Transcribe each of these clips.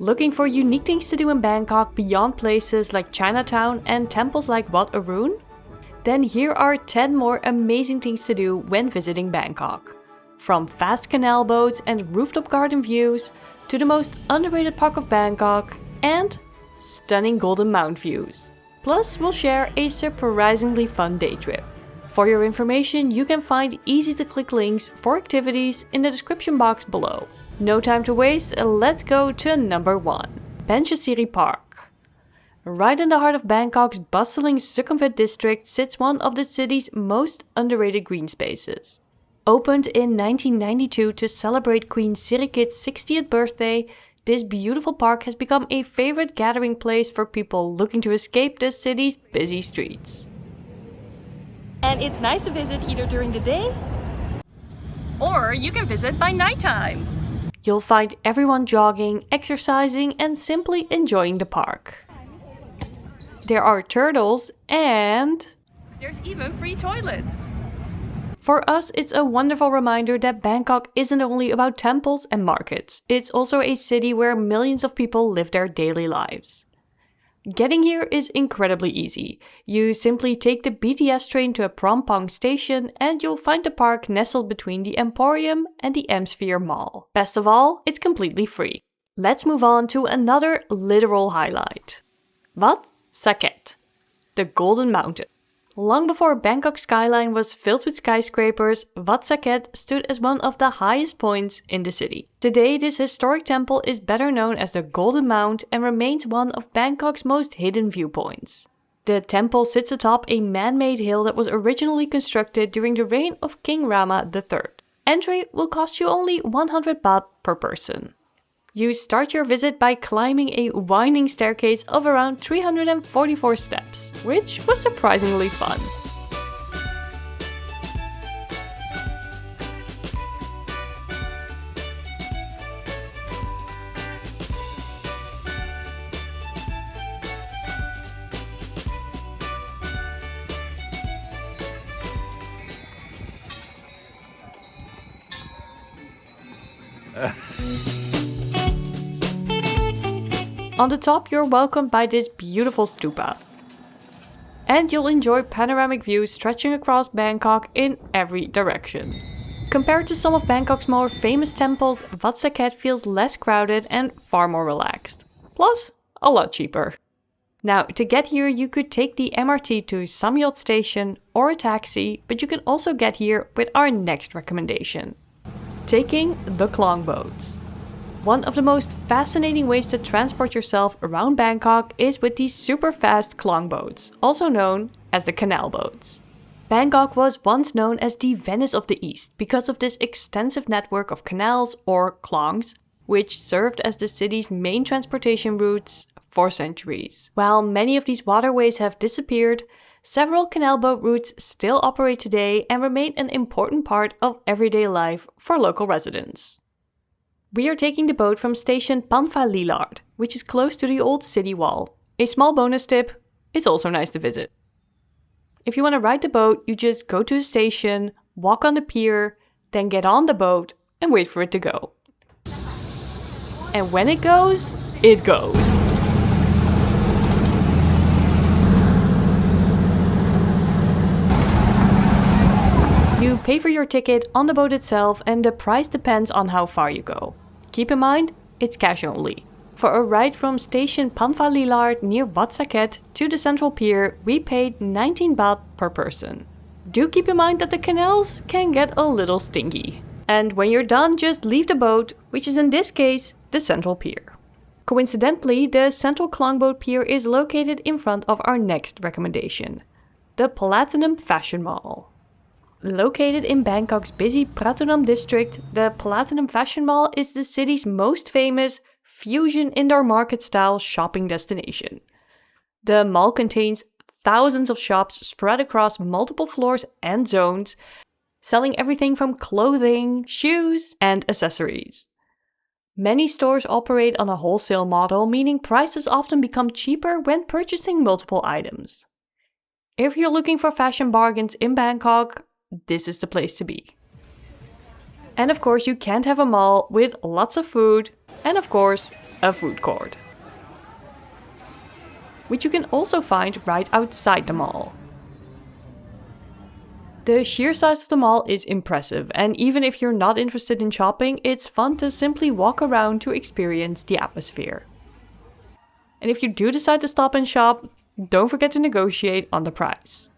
Looking for unique things to do in Bangkok beyond places like Chinatown and temples like Wat Arun? Then here are 10 more amazing things to do when visiting Bangkok. From fast canal boats and rooftop garden views, to the most underrated park of Bangkok, and stunning Golden Mount views. Plus, we'll share a surprisingly fun day trip. For your information, you can find easy-to-click links for activities in the description box below. No time to waste, let's go to number 1. Benchasiri Park. Right in the heart of Bangkok's bustling Sukhumvit district sits one of the city's most underrated green spaces. Opened in 1992 to celebrate Queen Sirikit's 60th birthday, this beautiful park has become a favorite gathering place for people looking to escape the city's busy streets. And it's nice to visit either during the day, or you can visit by nighttime. You'll find everyone jogging, exercising, and simply enjoying the park. There are turtles and there's even free toilets. For us, it's a wonderful reminder that Bangkok isn't only about temples and markets. It's also a city where millions of people live their daily lives. Getting here is incredibly easy. You simply take the BTS train to a Prompong station and you'll find the park nestled between the Emporium and the M-Sphere Mall. Best of all, it's completely free. Let's move on to another literal highlight. Wat? Saket, the Golden Mountain. Long before Bangkok's skyline was filled with skyscrapers, Wat Saket stood as one of the highest points in the city. Today, this historic temple is better known as the Golden Mount and remains one of Bangkok's most hidden viewpoints. The temple sits atop a man-made hill that was originally constructed during the reign of King Rama III. Entry will cost you only 100 baht per person. You start your visit by climbing a winding staircase of around 344 steps, which was surprisingly fun. On the top, you're welcomed by this beautiful stupa. And you'll enjoy panoramic views stretching across Bangkok in every direction. Compared to some of Bangkok's more famous temples, Wat Saket feels less crowded and far more relaxed. Plus, a lot cheaper. Now, to get here, you could take the MRT to Samyot Station or a taxi, but you can also get here with our next recommendation. Taking the Khlong boats. One of the most fascinating ways to transport yourself around Bangkok is with these super fast Khlong boats, also known as the canal boats. Bangkok was once known as the Venice of the East because of this extensive network of canals or klongs, which served as the city's main transportation routes for centuries. While many of these waterways have disappeared, several canal boat routes still operate today and remain an important part of everyday life for local residents. We are taking the boat from station Panfa Lillard, which is close to the old city wall. A small bonus tip, it's also nice to visit. If you want to ride the boat, you just go to the station, walk on the pier, then get on the boat and wait for it to go. And when it goes, it goes. You pay for your ticket on the boat itself and the price depends on how far you go. Keep in mind, it's cash only. For a ride from station Panfa Lillard near Wat Saket to the central pier, we paid 19 baht per person. Do keep in mind that the canals can get a little stinky. And when you're done, just leave the boat, which is in this case, the central pier. Coincidentally, the central Khlong Boat Pier is located in front of our next recommendation, the Platinum Fashion Mall. Located in Bangkok's busy Pratunam district, the Platinum Fashion Mall is the city's most famous fusion indoor market style shopping destination. The mall contains thousands of shops spread across multiple floors and zones, selling everything from clothing, shoes, and accessories. Many stores operate on a wholesale model, meaning prices often become cheaper when purchasing multiple items. If you're looking for fashion bargains in Bangkok, this is the place to be. And of course, you can't have a mall with lots of food and of course, a food court, which you can also find right outside the mall. The sheer size of the mall is impressive, and even if you're not interested in shopping, it's fun to simply walk around to experience the atmosphere. And if you do decide to stop and shop, don't forget to negotiate on the price.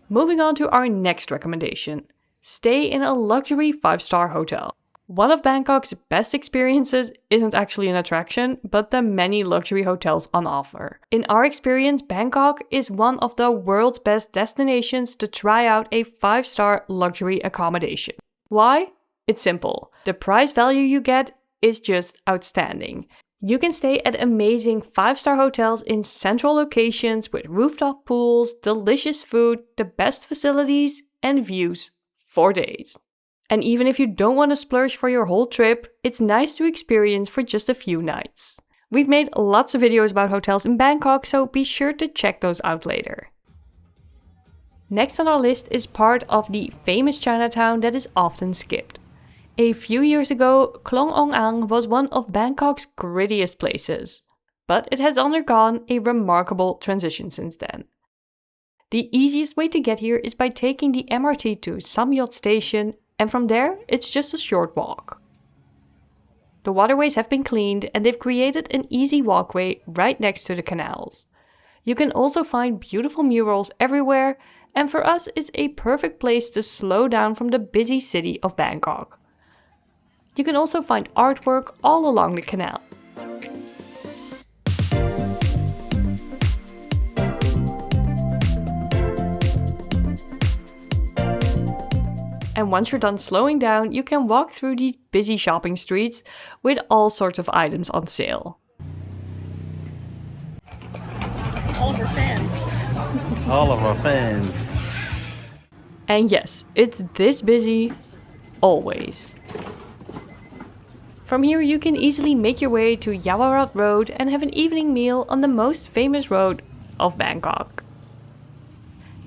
Moving on to our next recommendation. Stay in a luxury 5-star hotel. One of Bangkok's best experiences isn't actually an attraction, but the many luxury hotels on offer. In our experience, Bangkok is one of the world's best destinations to try out a 5-star luxury accommodation. Why? It's simple. The price value you get is just outstanding. You can stay at amazing 5-star hotels in central locations with rooftop pools, delicious food, the best facilities, and views for days. And even if you don't want to splurge for your whole trip, it's nice to experience for just a few nights. We've made lots of videos about hotels in Bangkok, so be sure to check those out later. Next on our list is part of the famous Chinatown that is often skipped. A few years ago, Khlong Ong Ang was one of Bangkok's grittiest places, but it has undergone a remarkable transition since then. The easiest way to get here is by taking the MRT to Samyot Station, and from there, it's just a short walk. The waterways have been cleaned and they've created an easy walkway right next to the canals. You can also find beautiful murals everywhere, and for us, it's a perfect place to slow down from the busy city of Bangkok. You can also find artwork all along the canal. And once you're done slowing down, you can walk through these busy shopping streets with all sorts of items on sale. All of our fans. All of our fans. And yes, it's this busy, always. From here you can easily make your way to Yaowarat Road and have an evening meal on the most famous road of Bangkok.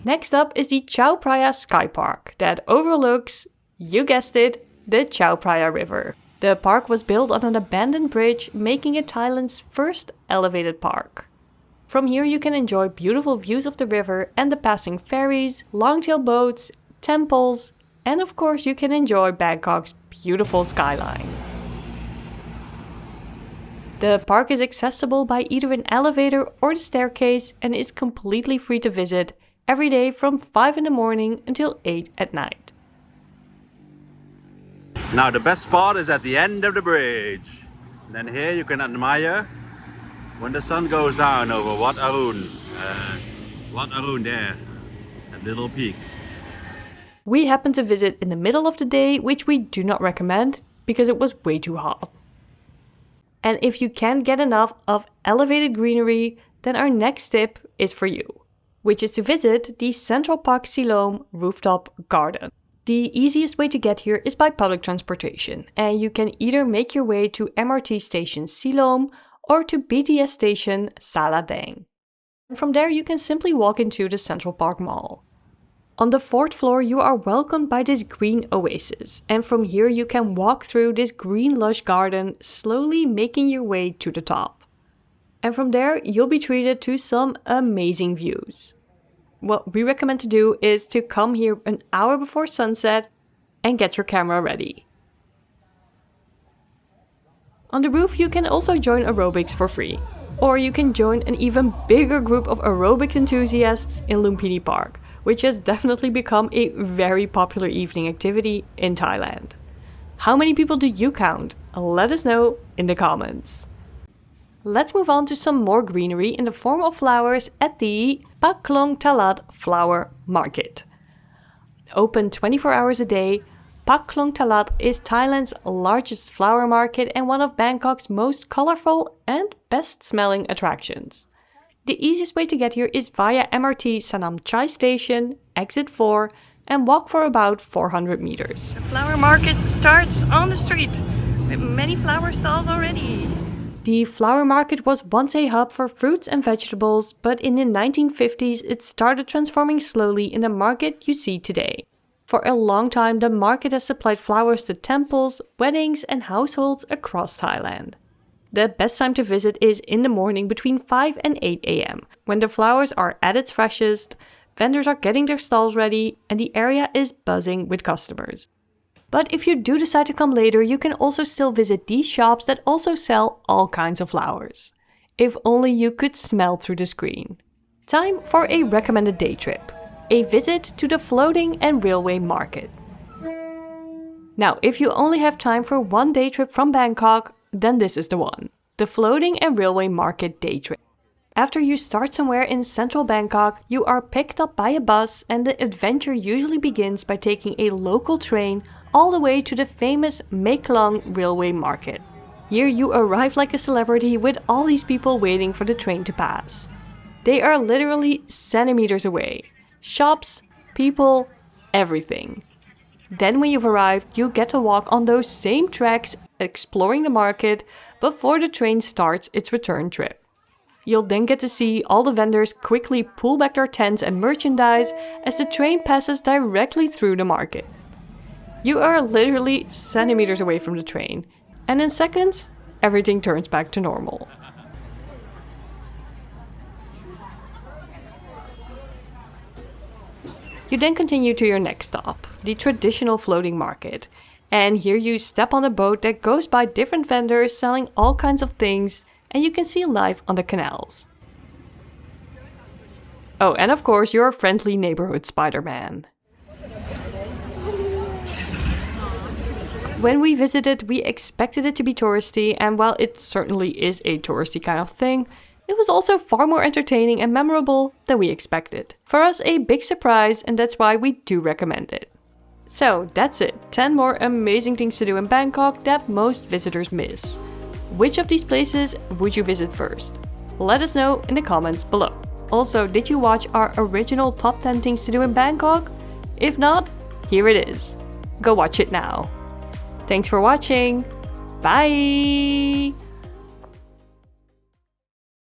Next up is the Chao Phraya Sky Park that overlooks, you guessed it, the Chao Phraya River. The park was built on an abandoned bridge, making it Thailand's first elevated park. From here you can enjoy beautiful views of the river and the passing ferries, longtail boats, temples, and of course you can enjoy Bangkok's beautiful skyline. The park is accessible by either an elevator or the staircase and is completely free to visit every day from 5 in the morning until 8 at night. Now the best spot is at the end of the bridge. And then here you can admire when the sun goes down over Wat Arun. Wat Arun there, that little peak. We happened to visit in the middle of the day, which we do not recommend because it was way too hot. And if you can't get enough of elevated greenery, then our next tip is for you, which is to visit the Central Park Silom rooftop garden. The easiest way to get here is by public transportation, and you can either make your way to MRT station Silom or to BTS station Saladang. And from there you can simply walk into the Central Park Mall. On the 4th floor you are welcomed by this green oasis, and from here you can walk through this green lush garden, slowly making your way to the top. And from there you'll be treated to some amazing views. What we recommend to do is to come here an hour before sunset and get your camera ready. On the roof you can also join aerobics for free, or you can join an even bigger group of aerobics enthusiasts in Lumpini Park, which has definitely become a very popular evening activity in Thailand. How many people do you count? Let us know in the comments. Let's move on to some more greenery in the form of flowers at the Khlong Talad Flower Market. Open 24 hours a day, Khlong Talad is Thailand's largest flower market and one of Bangkok's most colorful and best smelling attractions. The easiest way to get here is via MRT Sanam Chai Station, exit 4, and walk for about 400 meters. The flower market starts on the street with many flower stalls already. The flower market was once a hub for fruits and vegetables, but in the 1950s it started transforming slowly in the market you see today. For a long time, the market has supplied flowers to temples, weddings, and households across Thailand. The best time to visit is in the morning between 5 and 8 a.m., when the flowers are at its freshest, vendors are getting their stalls ready, and the area is buzzing with customers. But if you do decide to come later, you can also still visit these shops that also sell all kinds of flowers. If only you could smell through the screen. Time for a recommended day trip. A visit to the floating and railway market. Now, if you only have time for one day trip from Bangkok, then this is the one. The floating and railway market day trip. After you start somewhere in central Bangkok, you are picked up by a bus, and the adventure usually begins by taking a local train all the way to the famous Mae Klong railway market. Here you arrive like a celebrity with all these people waiting for the train to pass. They are literally centimeters away. Shops, people, everything. Then when you've arrived, you get to walk on those same tracks, exploring the market, before the train starts its return trip. You'll then get to see all the vendors quickly pull back their tents and merchandise as the train passes directly through the market. You are literally centimeters away from the train, and in seconds, everything turns back to normal. You then continue to your next stop, the traditional floating market. And here you step on a boat that goes by different vendors selling all kinds of things, and you can see life on the canals. Oh, and of course your friendly neighborhood Spider-Man. When we visited, we expected it to be touristy, and while it certainly is a touristy kind of thing, it was also far more entertaining and memorable than we expected. For us, a big surprise, and that's why we do recommend it. So that's it, 10 more amazing things to do in Bangkok that most visitors miss. Which of these places would you visit first? Let us know in the comments below. Also, did you watch our original top 10 things to do in Bangkok? If not, here it is. Go watch it now. Thanks for watching. Bye!